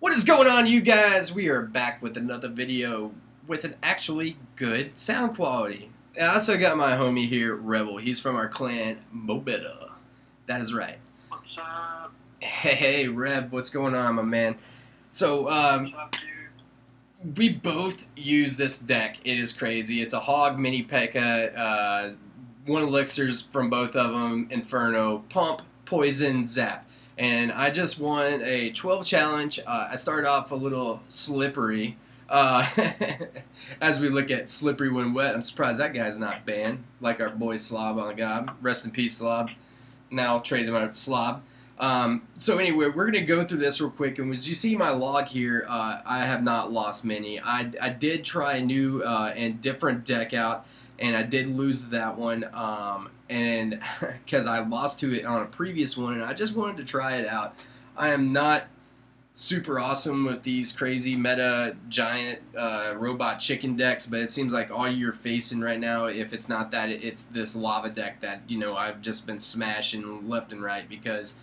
What is going on, you guys? We are back with another video with an actually good sound quality. I also got my homie here, Rebel. He's from our clan, Mobetta. That is right. What's up? Hey, Reb, what's going on, my man? So, What's up, dude? we both use this deck. It is crazy. It's a Hog, Mini P.E.K.K.A, one elixirs from both of them, Inferno, Pump, Poison, Zap. And I just won a 12 challenge. I started off a little slippery. Uh, as we look at slippery when wet, I'm surprised that guy's not banned, like our boy Slob on God. Rest in peace, Slob. Now traded him out Slob. So anyway, we're going to go through this real quick, and as you see my log here, I have not lost many. I did try a new and different deck out, and I did lose that one, and because I lost to it on a previous one, and I just wanted to try it out. I am not super awesome with these crazy meta giant robot chicken decks, but it seems like all you're facing right now, if it's not that, it's this lava deck that, you know, I've just been smashing left and right because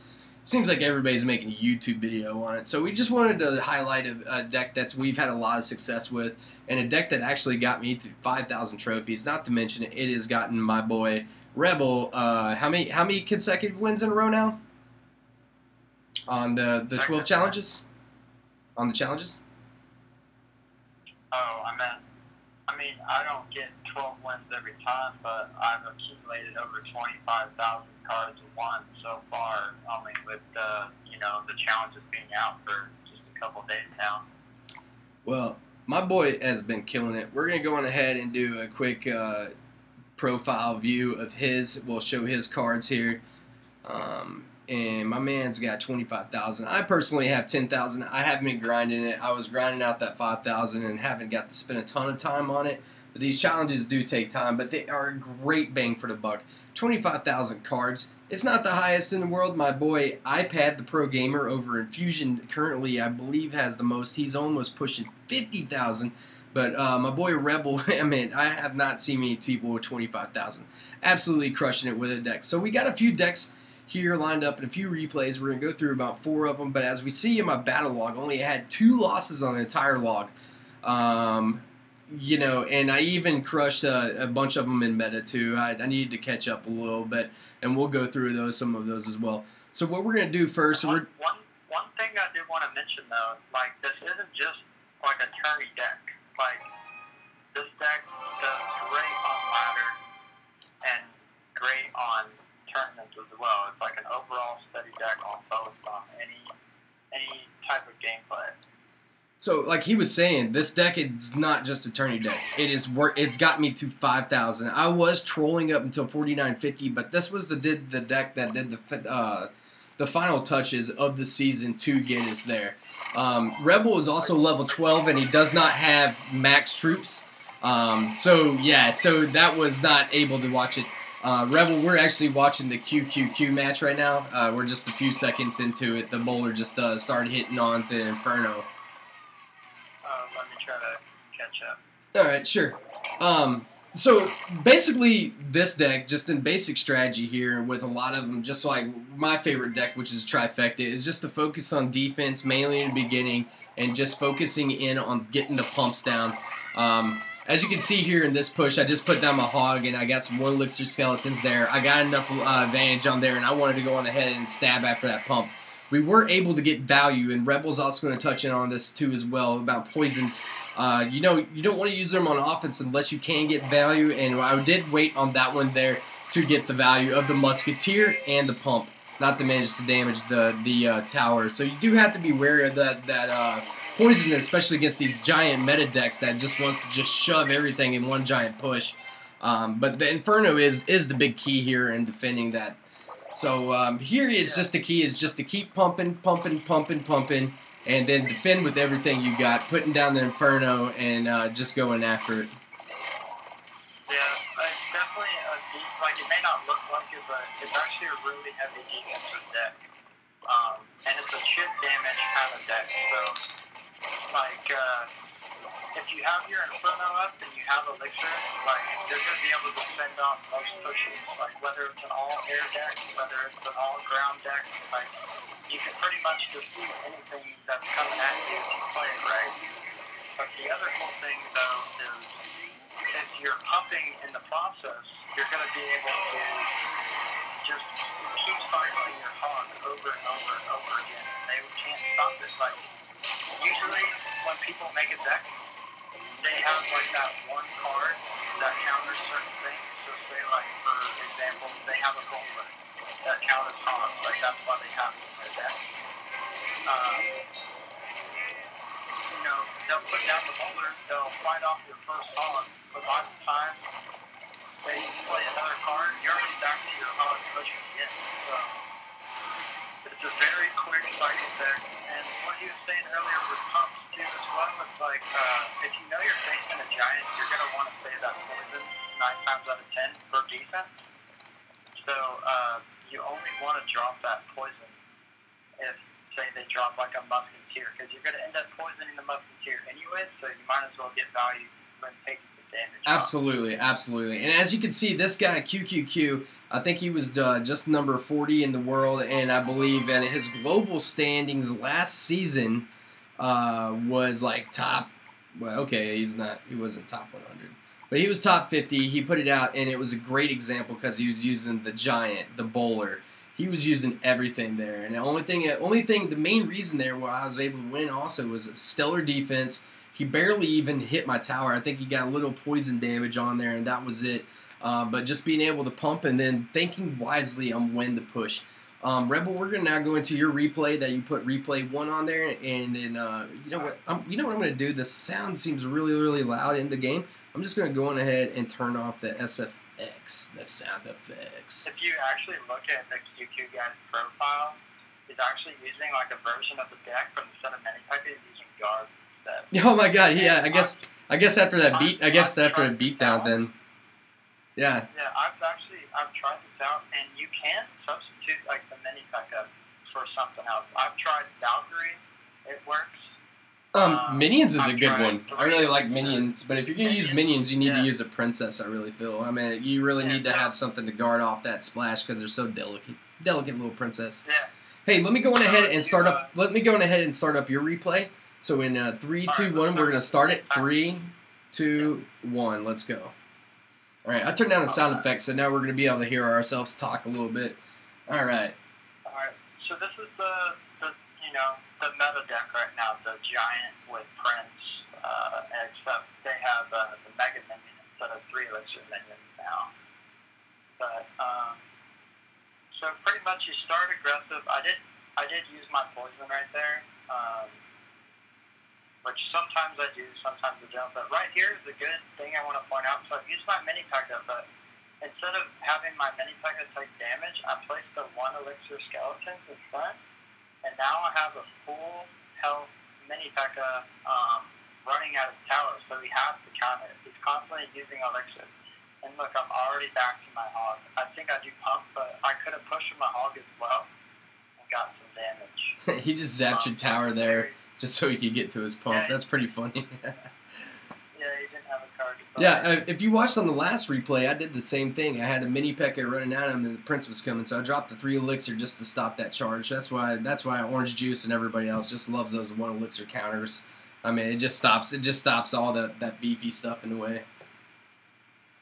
seems like everybody's making a YouTube video on it. So we just wanted to highlight a deck that we've had a lot of success with, and a deck that actually got me to 5,000 trophies. Not to mention it has gotten my boy Rebel how many consecutive wins in a row now on the 12 challenges? On the challenges? Oh, I mean, I don't get 12 wins every time, but I've accumulated over 25,000 cards won so far. I mean, with you know, the challenges being out for just a couple days now. Well, my boy has been killing it. We're gonna go on ahead and do a quick profile view of his. We'll show his cards here. And my man's got 25,000. I personally have 10,000. I haven't been grinding it. I was grinding out that 5,000 and haven't got to spend a ton of time on it. But these challenges do take time, but they are a great bang for the buck. 25,000 cards. It's not the highest in the world. My boy iPad, the Pro Gamer over Infusion, currently I believe has the most. He's almost pushing 50,000. But my boy Rebel, I mean, I have not seen many people with 25,000. Absolutely crushing it with a deck. So we got a few decks here lined up and a few replays. We're going to go through about 4 of them, but as we see in my battle log, only had 2 losses on the entire log. You know, and I even crushed a bunch of them in meta too. I needed to catch up a little bit, and we'll go through some of those as well. So what we're going to do first... One thing I did want to mention, though, like, this isn't just like a tourney deck. Like, this deck does great on ladder and great on tournaments as well. It's like an overall steady deck on both any type of gameplay. So, like he was saying, this deck is not just a tourney deck. It's got me to 5,000. I was trolling up until 4950, but this was the deck that did the final touches of the season to get us there. Rebel is also level 12, and he does not have max troops. So yeah, so that was not able to watch it. Rebel, we're actually watching the QQQ match right now. We're just a few seconds into it. The bowler just started hitting on the Inferno. Let me try to catch up. Alright, sure. So basically this deck, just in basic strategy here, with a lot of them, just like my favorite deck, which is Trifecta, is just to focus on defense, mainly in the beginning, and just focusing in on getting the pumps down. As you can see here in this push, I just put down my Hog, and I got some 1 elixir skeletons there. I got enough advantage on there, and I wanted to go on ahead and stab after that pump. We were able to get value, and Rebel's also going to touch in on this too as well, about poisons. You know, you don't want to use them on offense unless you can get value, and I did wait on that one there to get the value of the Musketeer and the pump, not to manage to damage the tower. So you do have to be wary of that poison, especially against these giant meta decks that just wants to just shove everything in one giant push. But the Inferno is the big key here in defending that. So here is just the key is just to keep pumping, and then defend with everything you got, putting down the Inferno and just going after it. Yeah, it's definitely a deep, like, it may not look like it, but it's actually a really heavy defensive deck. And it's a chip damage kind of deck, so, like, if you have your Inferno up and you have Elixir, like, you're going to be able to spend on most pushes, like, whether it's an all-air deck, whether it's an all-ground deck, like, you can pretty much defeat anything that's coming at you if you play it right. But the other cool thing, though, is if you're pumping in the process, you're going to be able to just keep cycling your hog over and over and over again. They can't stop it. Like, usually when people make a deck, they have like that one card that counters certain things. So say like, for example, they have a bowler that counters hogs. Like, that's why they have it in their deck. You know, they'll put down the bowler, they'll fight off your first hog, but by the time they play another card, you're already back to your hog pushing again. So it's a very quick cycle deck. And what he was saying earlier with pumps too as well, it's like if you know you're facing a giant, you're gonna want to save that poison 9 times out of 10 for defense. So you only want to drop that poison if, say, they drop like a musketeer, because you're going to end up poisoning the musketeer anyway, so you might as well get value when taking the damage. Absolutely, absolutely. And as you can see, this guy, QQQ, I think he was just number 40 in the world, and I believe that his global standings last season was like top, well, okay, he wasn't top 100. But he was top 50. He put it out, and it was a great example because he was using the giant, the bowler. He was using everything there. And the main reason there why I was able to win also was a stellar defense. He barely even hit my tower. I think he got a little poison damage on there, and that was it. But just being able to pump and then thinking wisely on when to push. Rebel, we're gonna now go into your replay that you put replay 1 on there, and then you know what I'm gonna do. The sound seems really, really loud in the game. I'm just gonna go on ahead and turn off the SFX, the sound effects. If you actually look at the QQ guy's profile, he's actually using like a version of the deck from the set of many type. He's using guards instead. Oh my god, yeah. I guess after that beatdown, then. Yeah. Yeah, I've tried this out, and you can substitute like the mini pickup for something else. I've tried Valkyrie, it works. Minions is a good one. I really like Minions, but if you're going to use Minions, you need to use a Princess, I really feel. I mean, you really need to have something to guard off that splash because they're so delicate. Delicate little Princess. Yeah. Hey, let me go on ahead and start up your replay. So in 3, 2, 1, we're going to start it. 3, 2, 1, let's go. All right, I turned down the sound effects, so now we're going to be able to hear ourselves talk a little bit. All right. All right. So this is the meta deck right now, the giant with Prince, except they have the Mega Minion instead of 3 Elixir Minions now. But, so pretty much you start aggressive. I did use my poison right there, which sometimes I do, sometimes I don't. But right here is a good thing I want to point out. So I've used my mini Pekka, but instead of having my mini Pekka take damage, I placed the 1 Elixir Skeleton in front. And now I have a full health mini Pekka running out of tower, so he has to counter it. He's constantly using Elixir. And look, I'm already back to my hog. I think I do pump, but I could have pushed my hog as well and got some damage. He just zapped your tower there just so he could get to his pump. Yeah, that's pretty funny. Yeah, he didn't have a card to pump. Yeah, if you watched on the last replay, I did the same thing. I had a mini Pekka running at him, and the Prince was coming, so I dropped the 3 Elixir just to stop that charge. That's why Orange Juice and everybody else just loves those 1 Elixir counters. I mean, it just stops all that beefy stuff in the way.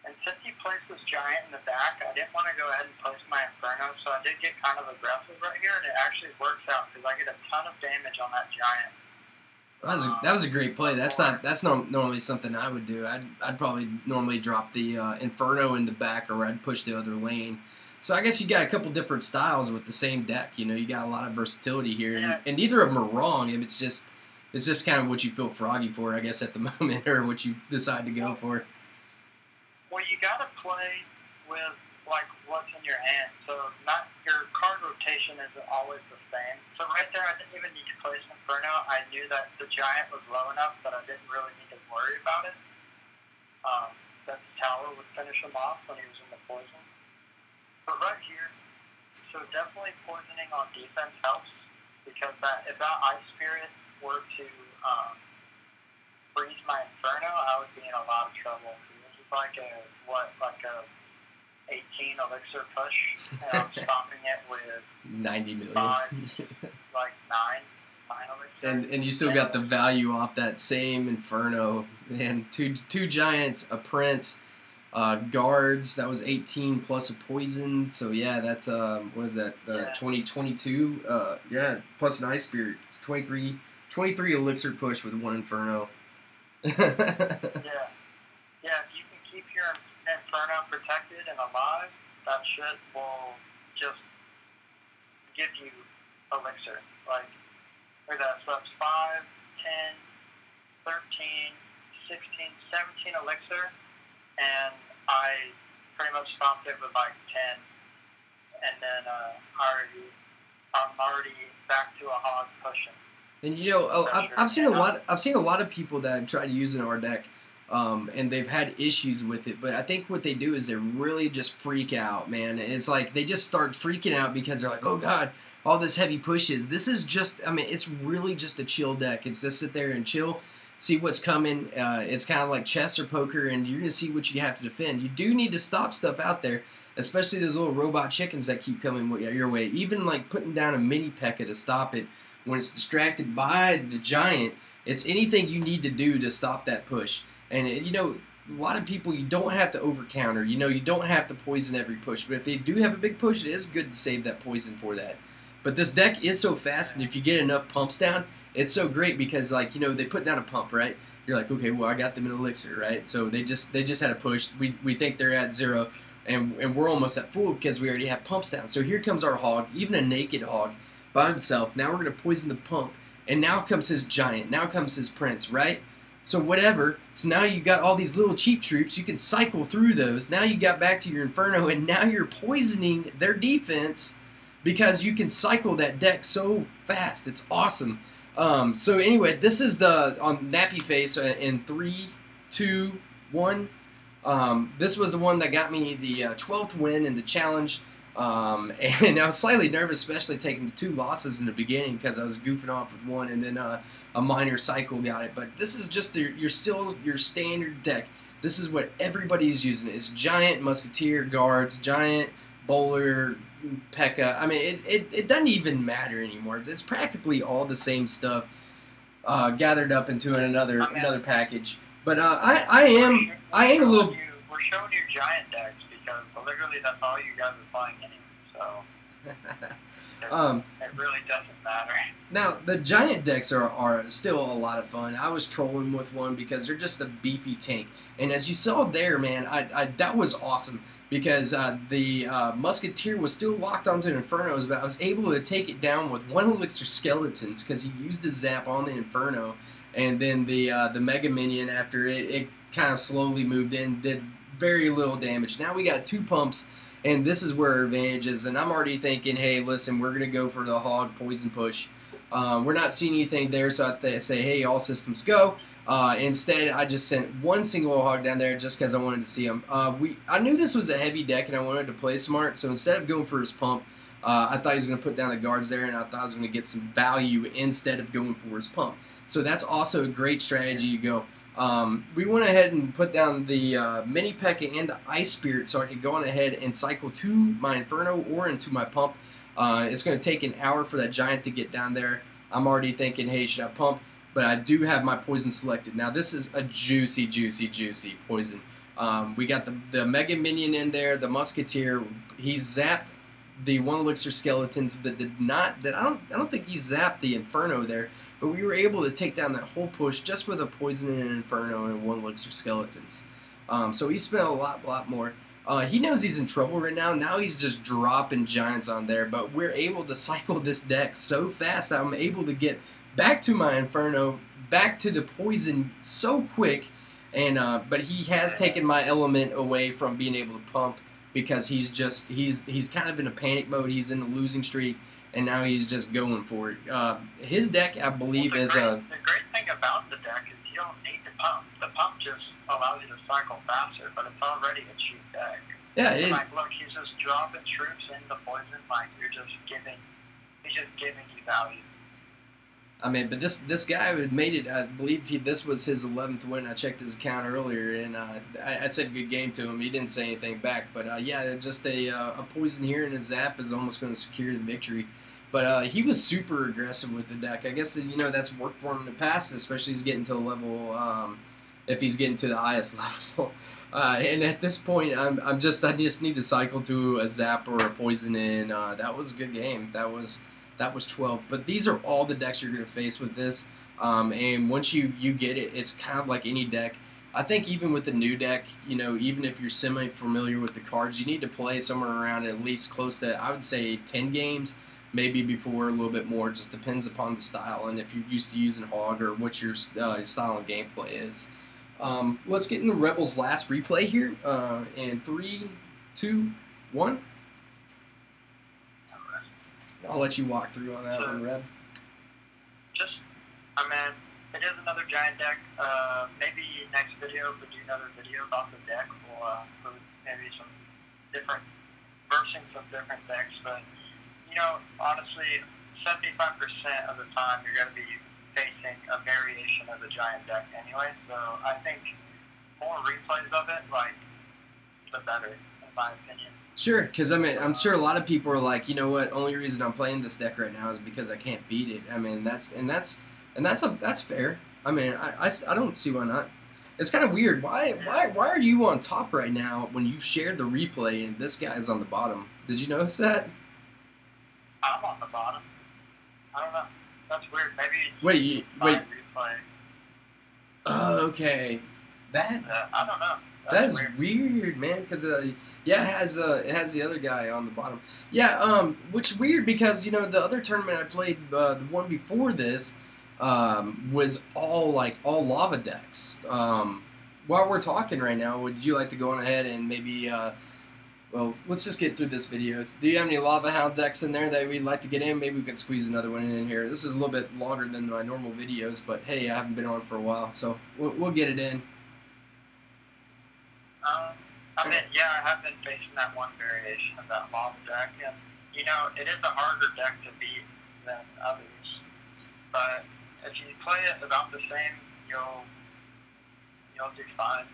And since he placed this giant in the back, I didn't want to go ahead and place my Inferno, so I did get kind of aggressive right here, and it actually works out because I get a ton of damage on that giant. That was a great play. That's not normally something I would do. I'd probably normally drop the Inferno in the back, or I'd push the other lane. So I guess you got a couple different styles with the same deck. You know, you got a lot of versatility here, and neither of them are wrong. And it's just kind of what you feel froggy for, I guess, at the moment, or what you decide to go for. Well, you got to play with like what's in your hand. So not your card rotation isn't always the same. So right there, I didn't even need to place Inferno. I knew that the giant was low enough that I didn't really need to worry about it. That the tower would finish him off when he was in the poison. But right here, so definitely poisoning on defense helps, because if that Ice Spirit were to freeze my Inferno, I would be in a lot of trouble. This is like a 18 Elixir push, and I'm stopping it with 90 million. 5. like nine elixir. And you still got the value off that same Inferno. And two giants, a prince, guards. That was 18 plus a poison. So yeah, that's what is that? 2022. Yeah, plus an ice spirit. It's 23 elixir push with one Inferno. Yeah. If you can keep your Inferno protected and alive, that shit will just give you elixir. Like, look at that. So that's 5, 10, 13, 16, 17 elixir, and I pretty much stopped it with like 10, and then I'm already back to a hog pushing. And you know, I've seen a lot of people that have tried to use it in our deck, and they've had issues with it. But I think what they do is they really just freak out, man. It's like they just start freaking out because they're like, oh god, all this heavy pushes. This is just, I mean, it's really just a chill deck. It's just sit there and chill, see what's coming. It's kind of like chess or poker, and you're gonna see what you have to defend. You do need to stop stuff out there, especially those little robot chickens that keep coming your way. Even like putting down a mini P.E.K.K.A. to stop it. When it's distracted by the giant, it's anything you need to do to stop that push. And, you know, a lot of people, you don't have to over-counter. You know, you don't have to poison every push. But if they do have a big push, it is good to save that poison for that. But this deck is so fast, and if you get enough pumps down, it's so great because, like, you know, they put down a pump, right? You're like, okay, well, I got them in elixir, right? So they just had a push. We think they're at 0, and we're almost at full because we already have pumps down. So here comes our hog, even a naked hog, by himself. Now we're going to poison the pump. And now comes his giant. Now comes his prince, right? So whatever. So now you got all these little cheap troops. You can cycle through those. Now you got back to your Inferno, and now you're poisoning their defense because you can cycle that deck so fast. It's awesome. So anyway, this is the Nappy Face in 3, 2, 1. This was the one that got me the 12th win in the challenge. And I was slightly nervous, especially taking the 2 losses in the beginning because I was goofing off with one, and then a minor cycle got it. But this is just your standard deck. This is what everybody's using. It's giant, musketeer, guards, giant, bowler, P.E.K.K.A. I mean, it doesn't even matter anymore. It's practically all the same stuff gathered up into another package. But I am a little. We're showing you giant decks because literally that's all you guys are playing anyway. So it really doesn't matter. Now the giant decks are still a lot of fun. I was trolling with one because they're just a beefy tank, and as you saw there, man, that was awesome. Because the Musketeer was still locked onto Infernos, but I was able to take it down with 1 elixir skeletons because he used the zap on the Inferno, and then the Mega Minion after it kind of slowly moved in, did very little damage. Now we got 2 pumps, and this is where our advantage is, and I'm already thinking, hey, listen, we're going to go for the hog poison push. We're not seeing anything there, so I say, hey, all systems go. Instead, I just sent 1 single hog down there just because I wanted to see him. I knew this was a heavy deck and I wanted to play smart, so instead of going for his pump, I thought he was going to put down the guards there, and I thought I was going to get some value instead of going for his pump. So that's also a great strategy to go. We went ahead and put down the mini P.E.K.K.A. and the Ice Spirit so I could go on ahead and cycle to my Inferno or into my pump. It's going to take an hour for that giant to get down there. I'm already thinking, hey, should I pump? But I do have my poison selected. Now this is a juicy, juicy, juicy poison. We got the Mega Minion in there, the Musketeer. He zapped the 1 elixir skeletons, but did not. I don't think he zapped the Inferno there. But we were able to take down that whole push just with a poison and an Inferno and 1 elixir skeletons. So he spent a lot more. He knows he's in trouble right now. Now he's just dropping giants on there. But we're able to cycle this deck so fast that I'm able to get back to my Inferno, back to the poison so quick, and but he has taken my element away from being able to pump because he's kind of in a panic mode. He's in a losing streak, and now he's just going for it. His deck, I believe, is the great thing about the deck is you don't need the pump. The pump just allows you to cycle faster, but it's already a cheap deck. Yeah, it is. Like, look, he's just dropping troops in the poison. Like he's just giving you value. I mean, but this guy had made it. I believe this was his 11th win. I checked his account earlier, and I said good game to him. He didn't say anything back, but yeah, just a poison here and a zap is almost going to secure the victory. But he was super aggressive with the deck. I guess that, that's worked for him in the past, especially he's getting to the level. If he's getting to the highest level. And at this point, I just need to cycle to a zap or a poison, and that was a good game. That was 12. But these are all the decks you're going to face with this. And once you get it, it's kind of like any deck. I think even with the new deck, even if you're semi-familiar with the cards, you need to play somewhere around at least close to, I would say, 10 games, maybe before a little bit more. Just depends upon the style and if you're used to using Hog or what your style of gameplay is. Let's get into Rebel's last replay here. In 3, 2, 1. I'll let you walk through on that one, Reb. It is another giant deck. Maybe next video we'll do another video about the deck. We'll maybe some different versing some different decks. But honestly, 75% of the time you're going to be facing a variation of the giant deck anyway, so I think more replays of it, the better, in my opinion. Sure, because I'm sure a lot of people are like, you know what? Only reason I'm playing this deck right now is because I can't beat it. That's fair. I don't see why not. It's kind of weird. Why are you on top right now when you shared the replay and this guy's on the bottom? Did you notice that? I'm on the bottom. I don't know. That's weird. Maybe wait. Replay. Oh, okay. I don't know. That is weird, man. Because it has the other guy on the bottom. Yeah. Which is weird because the other tournament I played, the one before this, was all lava decks. While we're talking right now, would you like to go on ahead and maybe well, let's just get through this video. Do you have any Lava Hound decks in there that we'd like to get in? Maybe we could squeeze another one in here. This is a little bit longer than my normal videos, but hey, I haven't been on for a while, so we'll get it in. I have been facing that one variation of that Lava deck, and it is a harder deck to beat than others. But if you play it about the same, you'll do fine.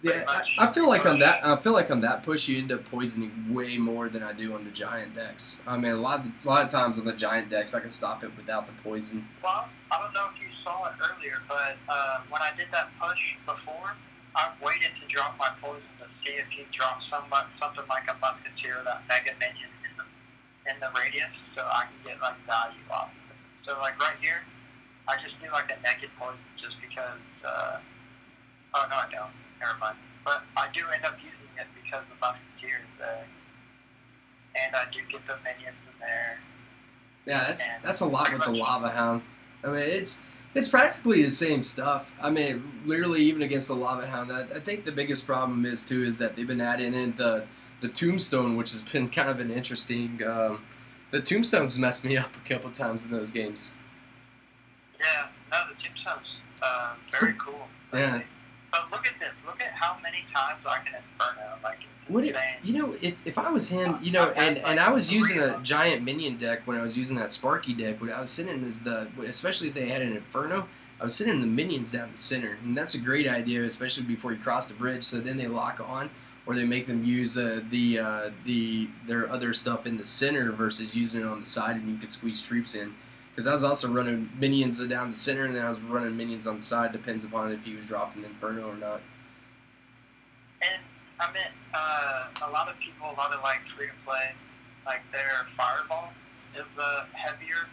Yeah, I feel like on that push you end up poisoning way more than I do on the giant decks. A lot of times on the giant decks I can stop it without the poison. Well, I don't know if you saw it earlier, but when I did that push before, I waited to drop my poison to see if he dropped something like a Musketeer, that Mega Minion in the radius, so I can get value off of it. So right here, I just do a naked poison just because. Oh no, I don't. Never mind. But I do end up using it because the Musketeer is there. And I do get the minions in there. Yeah, that's a lot with the Lava Hound. It's practically the same stuff. Literally even against the Lava Hound. I think the biggest problem is that they've been adding in the Tombstone, which has been kind of an interesting. The Tombstone's messed me up a couple times in those games. Yeah, no, the Tombstone's very cool. Yeah. But look at this. Look at how many times I can Inferno. If I was him, and I was using a giant minion deck when I was using that Sparky deck, what I was sending is especially if they had an Inferno, I was sending the minions down the center, and that's a great idea, especially before you cross the bridge. So then they lock on, or they make them use their other stuff in the center versus using it on the side, and you could squeeze troops in. Because I was also running minions down the center, and then I was running minions on the side. Depends upon if he was dropping Inferno or not. And a lot of people, free to play, their Fireball is heavier,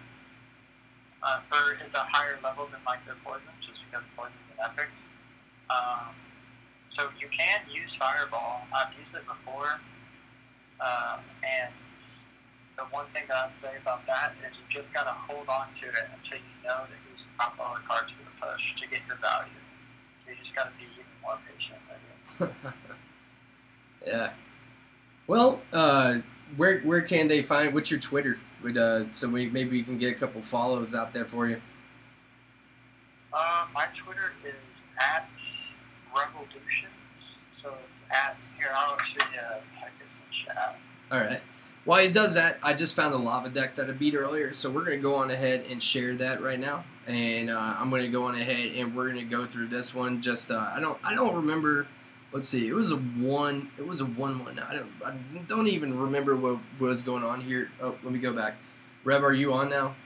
or is a higher level than their Poison, just because Poison is an epic. So you can use Fireball. I've used it before, and the one thing that I'd say about that is you just gotta hold on to it until you know that you drop all the cards for the push to get your value. So you just gotta be even more patient with it. Yeah. Well, where can they find? What's your Twitter? So maybe we can get a couple follows out there for you. My Twitter is @Revolutions. So it's here. I'll actually type it in the chat. All right. While he does that, I just found the lava deck that I beat earlier, so we're going to go on ahead and share that right now. And I'm going to go on ahead and we're going to go through this one. Just I don't remember. Let's see. It was a 1-1. I don't even remember what was going on here. Oh, let me go back. Reb, are you on now?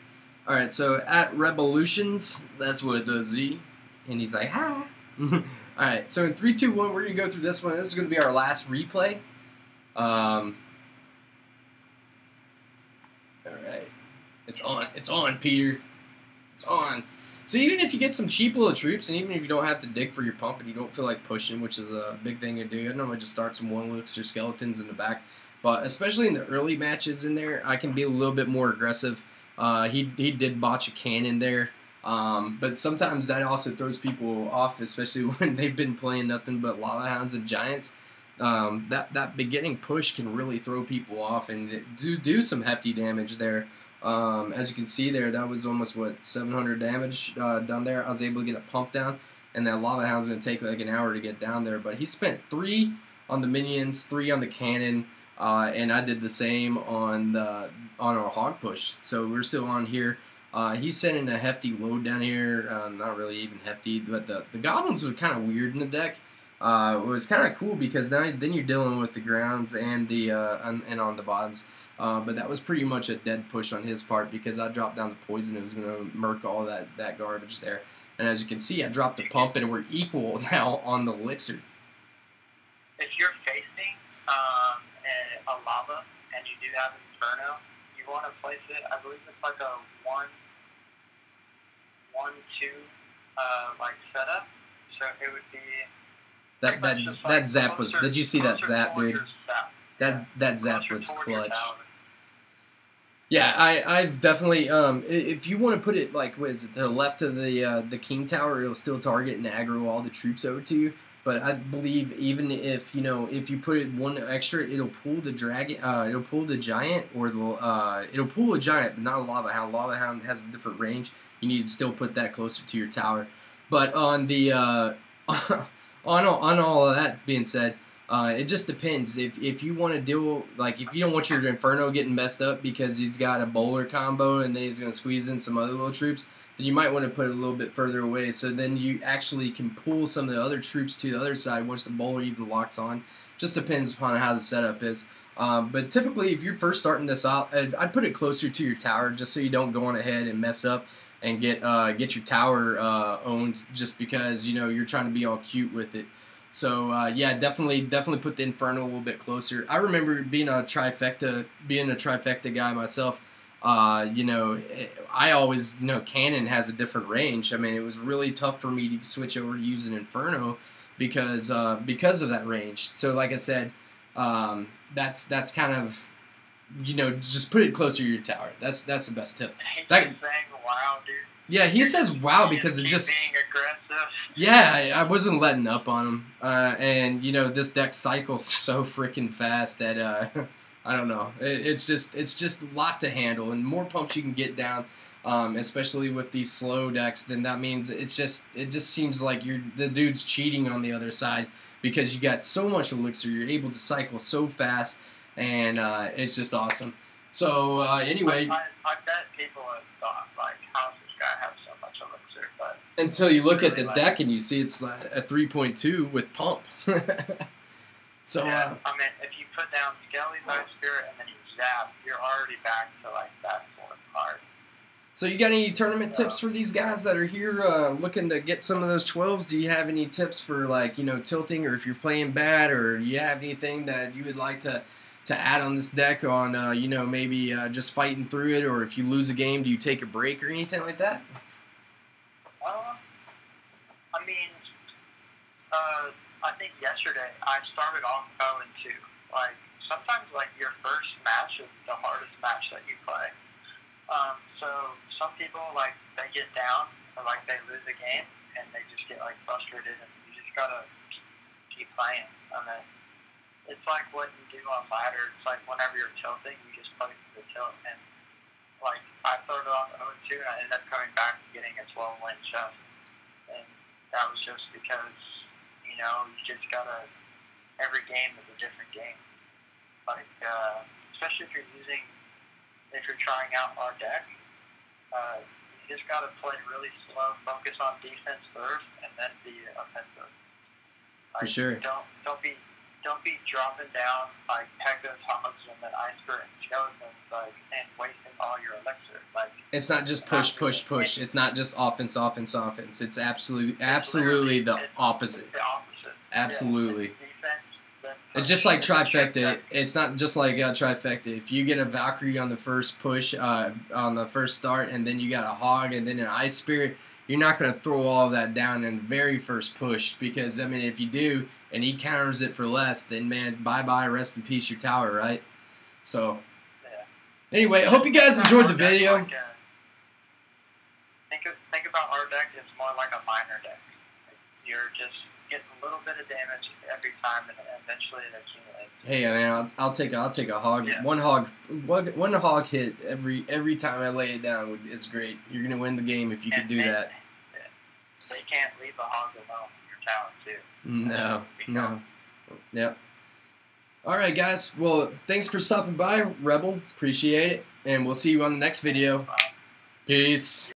All right, so at Revolutions, that's with a Z, and he's like, hi. All right, so in 3, 2, 1, we're gonna go through this one. This is gonna be our last replay. All right, it's on, Peter. It's on. So even if you get some cheap little troops, and even if you don't have to dig for your pump and you don't feel like pushing, which is a big thing to do, I normally just start some one-looks or skeletons in the back. But especially in the early matches in there, I can be a little bit more aggressive. He did botch a cannon there. But sometimes that also throws people off, especially when they've been playing nothing but Lava Hounds and Giants. That beginning push can really throw people off and do some hefty damage there. As you can see there, that was almost, 700 damage done there. I was able to get a pump down, and that Lava Hound's going to take like an hour to get down there. But he spent 3 on the minions, 3 on the cannon, and I did the same on our hog push. So we're still on here. He's sending a hefty load down here. Not really even hefty, but the goblins were kind of weird in the deck. It was kind of cool because then you're dealing with the grounds and and on the bottoms. But that was pretty much a dead push on his part because I dropped down the poison. It was going to murk all that garbage there. And as you can see, I dropped the pump, and we're equal now on the elixir. If you're facing a lava and you do have Inferno, you want to place it, I believe it's like a 1-1-2 like setup. So it would be that zap was. Did you see that zap, dude? That zap was clutch. Yeah, I've definitely. If you want to put it like, what is it, to the left of the king tower, it'll still target and aggro all the troops over to you. But I believe even if if you put it one extra, it'll pull the dragon. It'll pull the giant, or it'll pull a giant, but not a lava hound. Lava hound has a different range. You need to still put that closer to your tower. But on the on all of that being said. It just depends. If you want to deal, like, if you don't want your Inferno getting messed up because he's got a bowler combo and then he's going to squeeze in some other little troops, then you might want to put it a little bit further away so then you actually can pull some of the other troops to the other side once the bowler even locks on. Just depends upon how the setup is. But typically, if you're first starting this out, I'd put it closer to your tower just so you don't go on ahead and mess up and get your tower owned just because, you're trying to be all cute with it. So yeah, definitely put the Inferno a little bit closer. I remember being a trifecta guy myself. I always cannon has a different range. I mean, it was really tough for me to switch over to using Inferno because of that range. So like I said, that's kind of just put it closer to your tower. That's the best tip. Saying wow, dude. Yeah, he says wow because it just being aggressive. Yeah, I wasn't letting up on him, and this deck cycles so freaking fast that I don't know. It's just a lot to handle, and the more pumps you can get down, especially with these slow decks, then that means it just seems like the dude's cheating on the other side because you got so much elixir, you're able to cycle so fast, and it's just awesome. So anyway, I bet people have thought like, how does this guy have so much elixir? But until you look at the deck and you see it's a 3.2 with pump. So yeah, I mean, if you put down Skelly by Spirit and then you zap, you're already back to like that fourth card. So you got any tournament tips for these guys that are here looking to get some of those 12s? Do you have any tips for like tilting, or if you're playing bad, or you have anything that you would like to add on this deck on maybe just fighting through it, or if you lose a game, do you take a break or anything like that? I mean, I think yesterday I started off 0-2. Like, sometimes, like, your first match is the hardest match that you play. So some people, like, they get down, or, like, they lose a game, and they just get, like, frustrated, and you just gotta keep playing. I mean, it's like what you do on ladder. It's like whenever you're tilting, you just play for the tilt. And, like, I started off 0-2, and I ended up coming back to getting a 12-win chest. And that was just because, you just gotta, every game is a different game. Like, especially if you're trying out our deck, you just gotta play really slow, focus on defense first, and then be offensive. Like, For sure. Don't be don't be dropping down like Pekkas, hogs, and then ice spirit and skeletons, like, and wasting all your elixir. Like, it's not just push, push, push. It's not just offense, offense, offense. It's absolutely the opposite. It's the opposite. Absolutely. Yeah, it's defense, then It's just like push, then trifecta. check. It's not just like trifecta. If you get a Valkyrie on the first push, on the first start, and then you got a hog and then an ice spirit, you're not going to throw all of that down in the very first push, because I mean, if you do and he counters it for less, then man, bye bye, rest in peace your tower, right? So anyway, I hope you guys enjoyed the video. Like, think about our deck. It's more like a minor deck. You're just getting a little bit of damage every time, and eventually it accumulates. Hey man, I'll take a hog. Yeah. One hog hit every time I lay it down is great. You're gonna win the game if you can do that. Yeah. So you can't leave a hog alone in your tower too. No. Yep. All right, guys. Well, thanks for stopping by, Rebel. Appreciate it, and we'll see you on the next video. Peace.